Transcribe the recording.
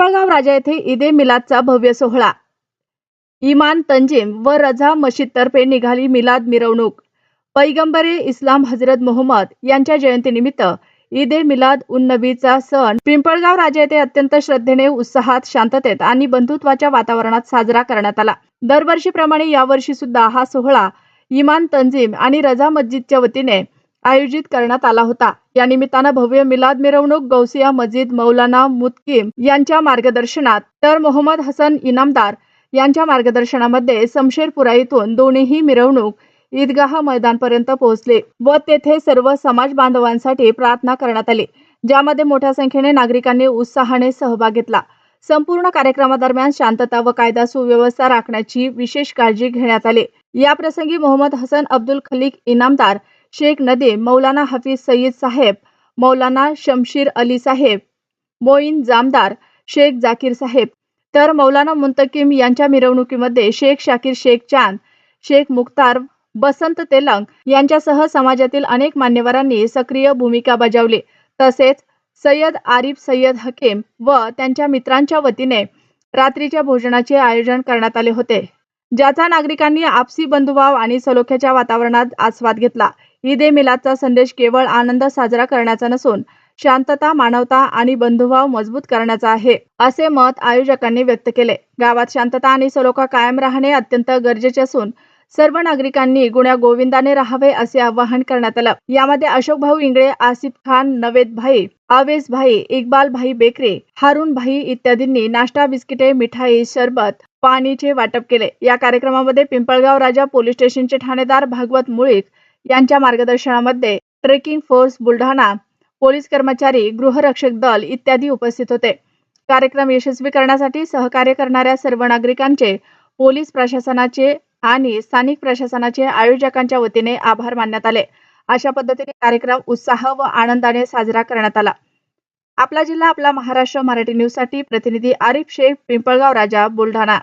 पिंपळगाव राजा येथे ईद ए मिलादचा भव्य सोहळा. इमान तंजीम व रझा मशीदतर्फे निघाली मिलाद मिरवणूक. पैगंबरे इस्लाम हजरत मोहम्मद यांच्या जयंतीनिमित्त ईद ए मिलाद उन नबीचा सण पिंपळगाव राजा येथे अत्यंत श्रद्धेने, उत्साहात, शांततेत आणि बंधुत्वाच्या वातावरणात साजरा करण्यात आला. दरवर्षीप्रमाणे यावर्षी सुद्धा हा सोहळा इमान तंजीम आणि रझा मस्जिदच्या वतीने आयोजित करण्यात आला होता. या निमित्तानं भव्य मिलाद मिरवणूक गौसिया मस्जिद मौलाना मुतकीम यांच्या मार्गदर्शनात तर मोहम्मद हसन इनामदार यांच्या मार्गदर्शनामध्ये शमशेरपुरा येथून दोन्हीही मिरवणूक ईदगाह मैदानपर्यंत पोहोचले व तेथे सर्व समाज बांधवांसाठी प्रार्थना करण्यात आली, ज्यामध्ये मोठ्या संख्येने नागरिकांनी उत्साहाने सहभाग घेतला. संपूर्ण कार्यक्रमादरम्यान शांतता व कायदा सुव्यवस्था राखण्याची विशेष काळजी घेण्यात आली. या प्रसंगी मोहम्मद हसन अब्दुल खलीक इनामदार, शेख नदीम, मौलाना हफीज सईद साहेब, मौलाना शमशीर अली साहेब, मोईन जामदार, शेख जाकीर साहेब, तर मौलाना मुंतकीम यांच्या मिरवणुकीमध्ये शेख शाकीर, शेख चांद, शेख मुख्तार, बसंत तेलंग यांच्यासह समाजातील अनेक मान्यवरांनी सक्रिय भूमिका बजावली. तसेच सय्यद आरिफ सय्यद हकीम व त्यांच्या मित्रांच्या वतीने रात्रीच्या भोजनाचे आयोजन करण्यात आले होते, ज्याचा नागरिकांनी आपसी बंधुभाव आणि सलोख्याच्या वातावरणात आस्वाद घेतला. ईद ए मिलादचा संदेश केवळ आनंद साजरा करण्याचा नसून शांतता, मानवता आणि बंधुभाव मजबूत करण्याचा आहे, असे मत आयोजकांनी व्यक्त केले. गावात शांतता आणि सलोखा कायम राहणे अत्यंत गरजेचे असून सर्व नागरिकांनी गुण्या गोविंदाने राहावे असे आवाहन करण्यात आलं. यामध्ये अशोक भाऊ इंगळे, आसिफ खान, नवेद भाई, आवेश भाई, इक्बाल भाई बेकरे, हारून भाई इत्यादींनी नाश्ता, बिस्किटे, मिठाई, सरबत, पाणीचे वाटप केले. या कार्यक्रमामध्ये पिंपळगाव राजा पोलीस स्टेशनचे ठाणेदार भागवत मुळीक यांच्या मार्गदर्शनामध्ये ट्रेकिंग फोर्स बुलढाणा, पोलीस कर्मचारी, गृहरक्षक दल इत्यादी उपस्थित होते. कार्यक्रम यशस्वी करण्यासाठी सहकार्य करणाऱ्या सर्व नागरिकांचे पोलीस प्रशासनाचे आणि स्थानिक प्रशासनाचे आयोजकांच्या वतीने आभार मानण्यात आले. अशा पद्धतीने कार्यक्रम उत्साह व आनंदाने साजरा करण्यात आला. आपला जिल्हा, आपला महाराष्ट्र मराठी न्यूज साठी प्रतिनिधी आरिफ शेख, पिंपळगाव राजा, बुलढाणा.